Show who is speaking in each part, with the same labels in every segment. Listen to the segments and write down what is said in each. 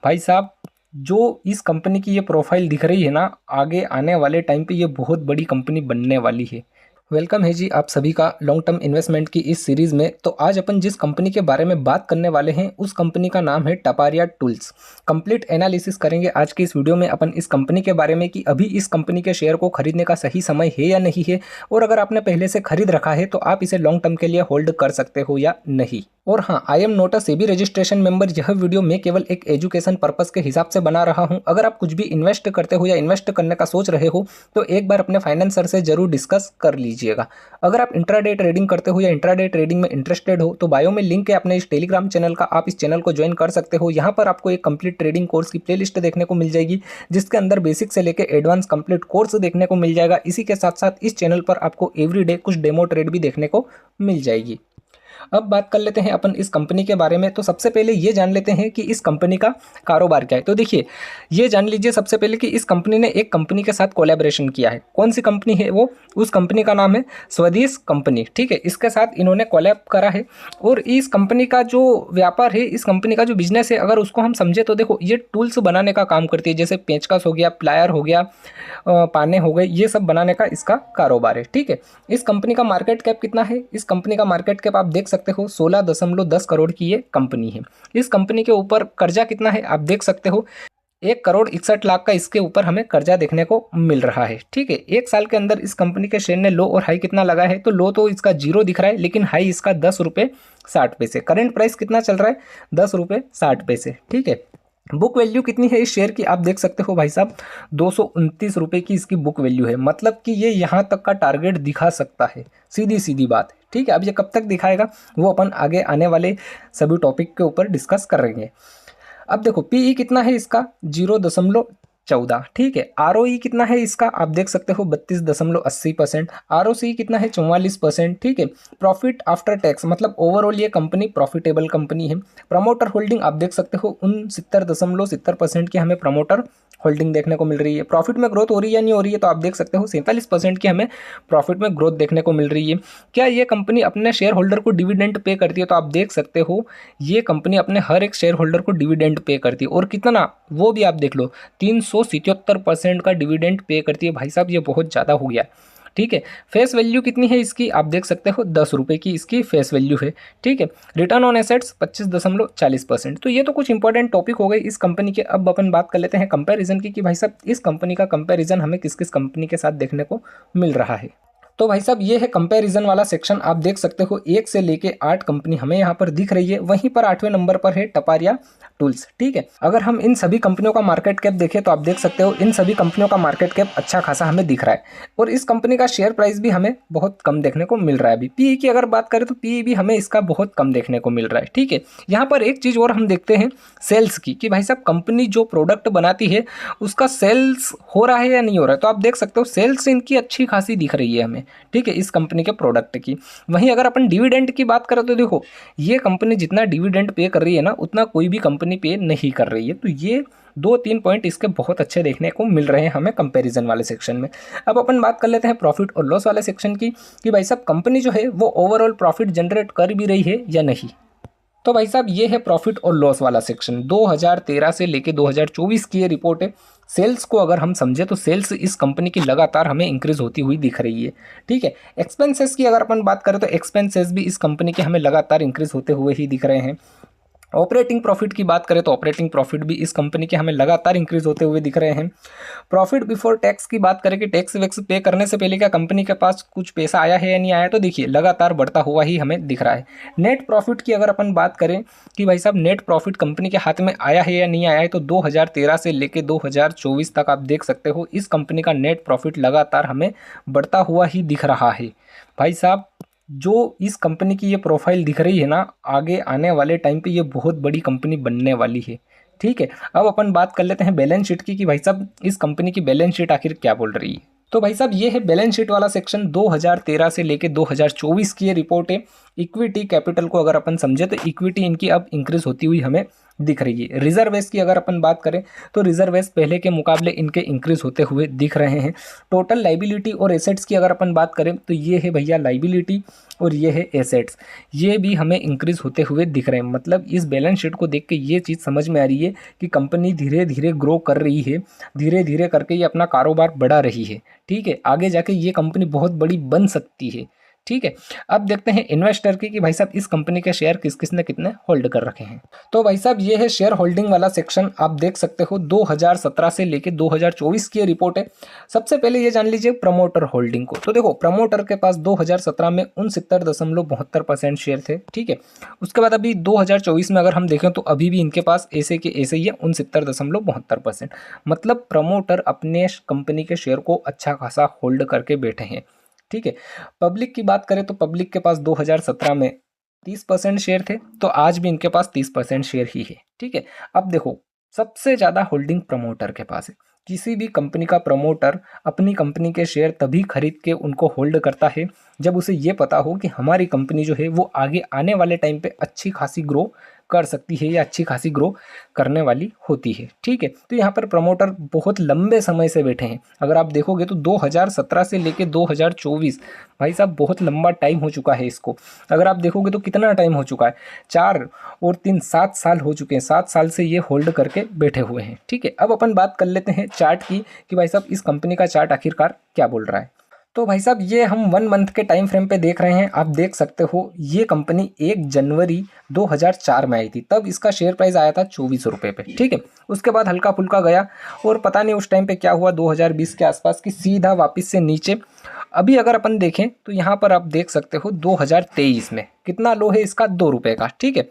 Speaker 1: भाई साहब, जो इस कंपनी की ये प्रोफाइल दिख रही है ना, आगे आने वाले टाइम पे ये बहुत बड़ी कंपनी बनने वाली है। वेलकम है जी आप सभी का लॉन्ग टर्म इन्वेस्टमेंट की इस सीरीज़ में। तो आज अपन जिस कंपनी के बारे में बात करने वाले हैं उस कंपनी का नाम है टपारिया टूल्स। कंप्लीट एनालिसिस करेंगे आज की इस वीडियो में अपन इस कंपनी के बारे में कि अभी इस कंपनी के शेयर को खरीदने का सही समय है या नहीं है, और अगर आपने पहले से खरीद रखा है तो आप इसे लॉन्ग टर्म के लिए होल्ड कर सकते हो या नहीं। और हाँ, I am not a SEBI registration member. यह वीडियो मैं केवल एक एजुकेशन पर्पस के हिसाब से बना रहा हूँ। अगर आप कुछ भी इन्वेस्ट करते हो या इन्वेस्ट करने का सोच रहे हो तो एक बार अपने फाइनेंसर से जरूर डिस्कस कर लीजिएगा। अगर आप इंट्राडे ट्रेडिंग करते हो या इंट्राडे ट्रेडिंग में इंटरेस्टेड हो तो बायो में लिंक है अपने इस टेलीग्राम चैनल का, आप इस चैनल को ज्वाइन कर सकते हो। यहाँ पर आपको एक कंप्लीट ट्रेडिंग कोर्स की प्लेलिस्ट देखने को मिल जाएगी, जिसके अंदर बेसिक से लेकर एडवांस कंप्लीट कोर्स देखने को मिल जाएगा। इसी के साथ साथ इस चैनल पर आपको एवरीडे कुछ डेमो ट्रेड भी देखने को मिल जाएगी। अब बात कर लेते हैं अपन इस कंपनी के बारे में। तो सबसे पहले ये जान लेते हैं कि इस कंपनी का कारोबार क्या है। तो देखिए, ये जान लीजिए सबसे पहले कि इस कंपनी ने एक कंपनी के साथ कोलैबोरेशन किया है। कौन सी कंपनी है वो? उस कंपनी का नाम है स्वदेश कंपनी। ठीक है, इसके साथ इन्होंने कोलैब करा है। और इस कंपनी का जो व्यापार है, इस कंपनी का जो बिजनेस है, अगर उसको हम समझे तो देखो, ये टूल्स बनाने का काम करती है। जैसे पेचकस हो गया, प्लायर हो गया, पाने हो गए, ये सब बनाने का इसका कारोबार है। ठीक है, इस कंपनी का मार्केट कैप कितना है? इस कंपनी का मार्केट कैप आप देख सकते हो 16.10 करोड़ की ये कंपनी है। इस कंपनी के ऊपर कर्जा कितना है आप देख सकते हो, 1,61,00,000 का इसके ऊपर हमें कर्जा देखने को मिल रहा है। ठीक है, एक साल के अंदर इस कंपनी के शेयर ने लो और हाई कितना लगा है? तो लो तो इसका 0 दिख रहा है, लेकिन हाई इसका 10 रुपये 60 पैसे। करंट प्राइस कितना चल रहा है? 10 रुपये 60 पैसे। ठीक है, बुक वैल्यू कितनी है इस शेयर की आप देख सकते हो भाई साहब, 229 रुपये की इसकी बुक वैल्यू है। मतलब कि ये यहाँ तक का टारगेट दिखा सकता है, सीधी सीधी बात है। ठीक है, अब ये कब तक दिखाएगा वो अपन आगे आने वाले सभी टॉपिक के ऊपर डिस्कस करेंगे। अब देखो, पीई कितना है इसका? 0.14। ठीक है, आरओई कितना है इसका आप देख सकते हो 32.80%। आरओसी कितना है? 44%। ठीक है, प्रॉफिट आफ्टर टैक्स, मतलब ओवरऑल ये कंपनी प्रॉफिटेबल कंपनी है। प्रमोटर होल्डिंग आप देख सकते हो 69.70% की हमें प्रमोटर होल्डिंग देखने को मिल रही है। प्रॉफिट में ग्रोथ हो रही है या नहीं हो रही है? तो आप देख सकते हो 47% की हमें प्रॉफिट में ग्रोथ देखने को मिल रही है। क्या ये कंपनी अपने शेयर होल्डर को डिविडेंड पे करती है? तो आप देख सकते हो ये कंपनी अपने हर एक शेयर होल्डर को डिविडेंड पे करती है। और कितना, वो भी आप देख लो, 377% का डिविडेंड पे करती है। भाई साहब, ये बहुत ज़्यादा हो गया। ठीक है, फेस वैल्यू कितनी है इसकी आप देख सकते हो, 10 रुपये की इसकी फेस वैल्यू है। ठीक है, रिटर्न ऑन एसेट्स 25.40%। तो ये तो कुछ इंपॉर्टेंट टॉपिक हो गए इस कंपनी के। अब अपन बात कर लेते हैं कंपैरिजन की कि भाई साहब इस कंपनी का कंपैरिजन हमें किस किस कंपनी के साथ देखने को मिल रहा है। तो भाई साहब, ये है कंपैरिजन वाला सेक्शन। आप देख सकते हो 1 से लेके 8 कंपनी हमें यहाँ पर दिख रही है। वहीं पर 8वें नंबर पर है टपारिया टूल्स। ठीक है, अगर हम इन सभी कंपनियों का मार्केट कैप देखें तो आप देख सकते हो इन सभी कंपनियों का मार्केट कैप अच्छा खासा हमें दिख रहा है। और इस कंपनी का शेयर प्राइस भी हमें बहुत कम देखने को मिल रहा है। अभी पीई की अगर बात करें तो पीई भी हमें इसका बहुत कम देखने को मिल रहा है। ठीक है, यहाँ पर एक चीज़ और हम देखते हैं सेल्स की, कि भाई साहब कंपनी जो प्रोडक्ट बनाती है उसका सेल्स हो रहा है या नहीं हो रहा है। तो आप देख सकते हो सेल्स इनकी अच्छी खासी दिख रही है हमें। ठीक है, इस कंपनी के प्रोडक्ट की। वहीं अगर अपन डिविडेंड की बात करें तो देखो, ये कंपनी जितना डिविडेंड पे कर रही है ना, उतना कोई भी कंपनी पे नहीं कर रही है। तो ये 2-3 पॉइंट इसके बहुत अच्छे देखने को मिल रहे हैं हमें कंपैरिजन वाले सेक्शन में। अब अपन बात कर लेते हैं प्रॉफिट और लॉस वाले सेक्शन की, कि भाई साहब कंपनी जो है वो ओवरऑल प्रॉफिट जनरेट कर भी रही है या नहीं। तो भाई साहब, ये है प्रॉफिट और लॉस वाला सेक्शन। 2013 से लेके 2024 की ये रिपोर्ट है। सेल्स को अगर हम समझे तो सेल्स इस कंपनी की लगातार हमें इंक्रीज होती हुई दिख रही है। ठीक है, एक्सपेंसेस की अगर अपन बात करें तो एक्सपेंसेस भी इस कंपनी के हमें लगातार इंक्रीज होते हुए ही दिख रहे हैं। ऑपरेटिंग प्रॉफिट की बात करें तो ऑपरेटिंग प्रॉफिट भी इस कंपनी के हमें लगातार इंक्रीज होते हुए दिख रहे हैं। प्रॉफिट बिफोर टैक्स की बात करें कि टैक्स वैक्स पे करने से पहले क्या कंपनी के पास कुछ पैसा आया है या नहीं आया, तो देखिए लगातार बढ़ता हुआ ही हमें दिख रहा है। नेट प्रॉफिट की अगर अपन बात करें कि भाई साहब नेट प्रॉफिट कंपनी के हाथ में आया है या नहीं आया है, तो 2013 से लेकर 2024 तक आप देख सकते हो इस कंपनी का नेट प्रॉफिट लगातार हमें बढ़ता हुआ ही दिख रहा है। भाई साहब, जो इस कंपनी की ये प्रोफाइल दिख रही है ना, आगे आने वाले टाइम पे ये बहुत बड़ी कंपनी बनने वाली है। ठीक है, अब अपन बात कर लेते हैं बैलेंस शीट की, कि भाई साहब इस कंपनी की बैलेंस शीट आखिर क्या बोल रही है। तो भाई साहब, ये है बैलेंस शीट वाला सेक्शन। 2013 से लेके 2024 की ये रिपोर्ट है। इक्विटी कैपिटल को अगर अपन समझे तो इक्विटी इनकी अब इंक्रीज होती हुई हमें दिख रही है। रिजर्वेस की अगर अपन बात करें तो रिजर्वेस पहले के मुकाबले इनके इंक्रीज होते हुए दिख रहे हैं। टोटल लाइबिलिटी और एसेट्स की अगर अपन बात करें तो ये है भैया लाइबिलिटी और ये है एसेट्स, ये भी हमें इंक्रीज होते हुए दिख रहे हैं। मतलब इस बैलेंस शीट को देख के ये चीज़ समझ में आ रही है कि कंपनी धीरे धीरे ग्रो कर रही है, धीरे धीरे करके ये अपना कारोबार बढ़ा रही है। ठीक है, आगे जाके ये कंपनी बहुत बड़ी बन सकती है। ठीक है, अब देखते हैं इन्वेस्टर की कि भाई साहब इस कंपनी के शेयर किस किस ने कितने होल्ड कर रखे हैं। तो भाई साहब ये है शेयर होल्डिंग वाला सेक्शन, आप देख सकते हो 2017 से लेके 2024 की रिपोर्ट है। सबसे पहले ये जान लीजिए प्रमोटर होल्डिंग को। तो देखो प्रमोटर के पास 2017 में 69.72% शेयर थे। ठीक है, उसके बाद अभी 2024 में अगर हम देखें तो अभी भी इनके पास ऐसे के ऐसे ही है 69.72%। मतलब प्रमोटर अपने कंपनी के शेयर को अच्छा खासा होल्ड करके बैठे हैं। ठीक है, पब्लिक की बात करें तो पब्लिक के पास 2017 में 30% शेयर थे, तो आज भी इनके पास 30% शेयर ही है। ठीक है, अब देखो सबसे ज़्यादा होल्डिंग प्रमोटर के पास है। किसी भी कंपनी का प्रमोटर अपनी कंपनी के शेयर तभी खरीद के उनको होल्ड करता है जब उसे ये पता हो कि हमारी कंपनी जो है वो आगे आने वाले टाइम पे अच्छी खासी ग्रो कर सकती है या अच्छी खासी ग्रो करने वाली होती है। ठीक है, तो यहाँ पर प्रमोटर बहुत लंबे समय से बैठे हैं। अगर आप देखोगे तो 2017 से लेके 2024 भाई साहब बहुत लंबा टाइम हो चुका है इसको। अगर आप देखोगे तो कितना टाइम हो चुका है, 4 और 3 7 साल हो चुके हैं। 7 साल से ये होल्ड करके बैठे हुए हैं। ठीक है, अब अपन बात कर लेते हैं चार्ट की कि भाई साहब इस कंपनी का चार्ट आखिरकार क्या बोल रहा है। तो भाई साहब ये हम 1 मंथ के टाइम फ्रेम पे देख रहे हैं। आप देख सकते हो ये कंपनी 1 जनवरी 2004 में आई थी, तब इसका शेयर प्राइस आया था 24 रुपये पे। ठीक है, उसके बाद हल्का फुल्का गया और पता नहीं उस टाइम पे क्या हुआ, 2020 के आसपास की सीधा वापस से नीचे। अभी अगर अपन देखें तो यहाँ पर आप देख सकते हो 2023 में कितना लो है इसका, 2 रुपये का। ठीक है,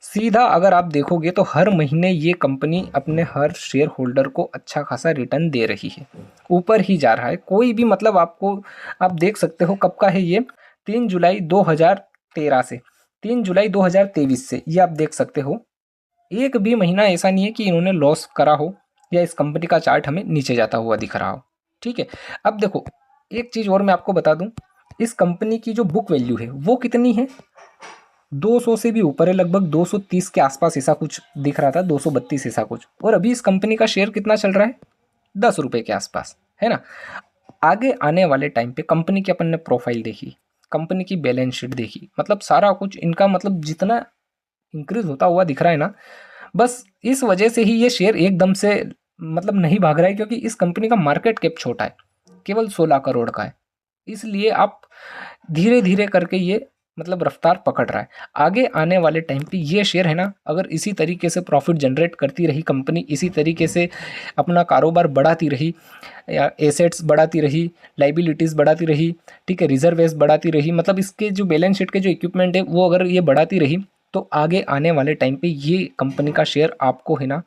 Speaker 1: सीधा अगर आप देखोगे तो हर महीने ये कंपनी अपने हर शेयर होल्डर को अच्छा खासा रिटर्न दे रही है, ऊपर ही जा रहा है। कोई भी मतलब आपको आप देख सकते हो कब का है ये, 3 जुलाई 2013 से 3 जुलाई 2023 से ये आप देख सकते हो। एक भी महीना ऐसा नहीं है कि इन्होंने लॉस करा हो या इस कंपनी का चार्ट हमें नीचे जाता हुआ दिख रहा हो। ठीक है, अब देखो एक चीज़ और मैं आपको बता दूं, इस कंपनी की जो बुक वैल्यू है वो कितनी है, 200 से भी ऊपर है, लगभग 230 के आसपास ऐसा कुछ दिख रहा था, 232 ऐसा कुछ। और अभी इस कंपनी का शेयर कितना चल रहा है, 10 रुपये के आसपास, है ना। आगे आने वाले टाइम पे कंपनी की अपन ने प्रोफाइल देखी, कंपनी की बैलेंस शीट देखी, मतलब सारा कुछ इनका मतलब जितना इंक्रीज होता हुआ दिख रहा है ना, बस इस वजह से ही ये शेयर एकदम से मतलब नहीं भाग रहा है, क्योंकि इस कंपनी का मार्केट कैप छोटा है, केवल 16 करोड़ का है। इसलिए आप धीरे धीरे करके ये मतलब रफ्तार पकड़ रहा है। आगे आने वाले टाइम पे ये शेयर है ना, अगर इसी तरीके से प्रॉफिट जनरेट करती रही कंपनी, इसी तरीके से अपना कारोबार बढ़ाती रही, या एसेट्स बढ़ाती रही, लाइबिलिटीज़ बढ़ाती रही, ठीक है, रिजर्वेस बढ़ाती रही, मतलब इसके जो बैलेंस शीट के जो इक्विपमेंट है वो अगर ये बढ़ाती रही, तो आगे आने वाले टाइम पे ये कंपनी का शेयर आपको है ना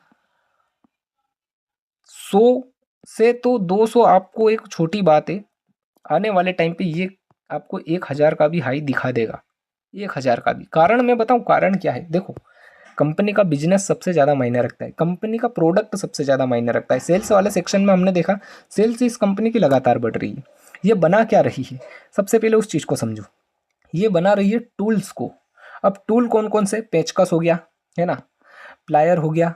Speaker 1: 100 से तो 200 आपको एक छोटी बात है, आने वाले टाइम पे ये आपको 1000 का भी हाई दिखा देगा, 1000 का भी। कारण मैं बताऊं कारण क्या है, देखो कंपनी का बिजनेस सबसे ज़्यादा मायने रखता है, कंपनी का प्रोडक्ट सबसे ज़्यादा मायने रखता है। सेल्स वाले सेक्शन में हमने देखा सेल्स इस कंपनी की लगातार बढ़ रही है। ये बना क्या रही है, सबसे पहले उस चीज़ को समझो, ये बना रही है टूल्स को। अब टूल कौन कौन से, पेचकस हो गया, है ना, प्लायर हो गया,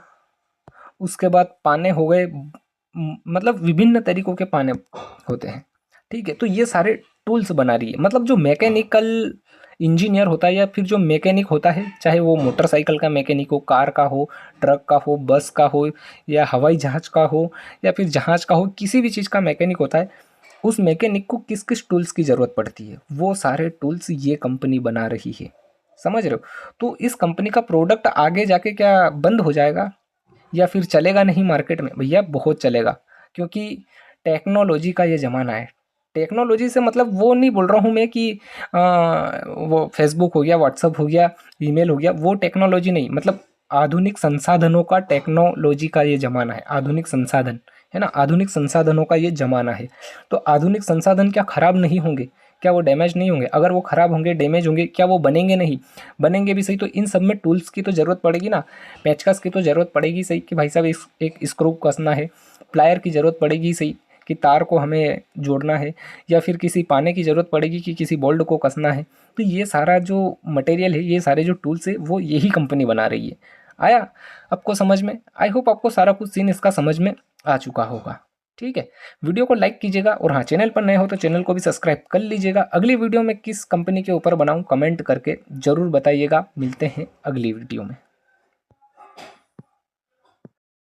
Speaker 1: उसके बाद पाने हो गए, मतलब विभिन्न तरीकों के पाने होते हैं। ठीक है, तो ये सारे टूल्स बना रही है। मतलब जो मैकेनिकल इंजीनियर होता है या फिर जो मैकेनिक होता है, चाहे वो मोटरसाइकिल का मैकेनिक हो, कार का हो, ट्रक का हो, बस का हो, या हवाई जहाज़ का हो, या फिर जहाज़ का हो, किसी भी चीज़ का मैकेनिक होता है, उस मैकेनिक को किस किस टूल्स की ज़रूरत पड़ती है, वो सारे टूल्स ये कंपनी बना रही है। समझ रहे हो। तो इस कंपनी का प्रोडक्ट आगे जाके क्या बंद हो जाएगा या फिर चलेगा नहीं मार्केट में, भैया बहुत चलेगा, क्योंकि टेक्नोलॉजी का ये ज़माना है। टेक्नोलॉजी से मतलब वो नहीं बोल रहा हूँ मैं कि वो फेसबुक हो गया, व्हाट्सअप हो गया, ईमेल हो गया, वो टेक्नोलॉजी नहीं, मतलब आधुनिक संसाधनों का, टेक्नोलॉजी का ये ज़माना है। आधुनिक संसाधन है ना, आधुनिक संसाधनों का ये ज़माना है। तो आधुनिक संसाधन क्या ख़राब नहीं होंगे, क्या वो डैमेज नहीं होंगे? अगर वो ख़राब होंगे, डैमेज होंगे, क्या वो बनेंगे नहीं? बनेंगे भी सही, तो इन सब में टूल्स की तो ज़रूरत पड़ेगी ना, पेचकस की तो ज़रूरत पड़ेगी सही कि भाई साहब एक स्क्रू कसना है, प्लायर की ज़रूरत पड़ेगी सही कि तार को हमें जोड़ना है, या फिर किसी पाने की ज़रूरत पड़ेगी कि किसी बोल्ट को कसना है। तो ये सारा जो मटेरियल है, ये सारे जो टूल्स है, वो यही कंपनी बना रही है। आया आपको समझ में? आई होप आपको सारा कुछ सीन इसका समझ में आ चुका होगा। ठीक है, वीडियो को लाइक कीजिएगा और हाँ, चैनल पर नए हो तो चैनल को भी सब्सक्राइब कर लीजिएगा। अगली वीडियो में किस कंपनी के ऊपर बनाऊं कमेंट करके ज़रूर बताइएगा। मिलते हैं अगली वीडियो में।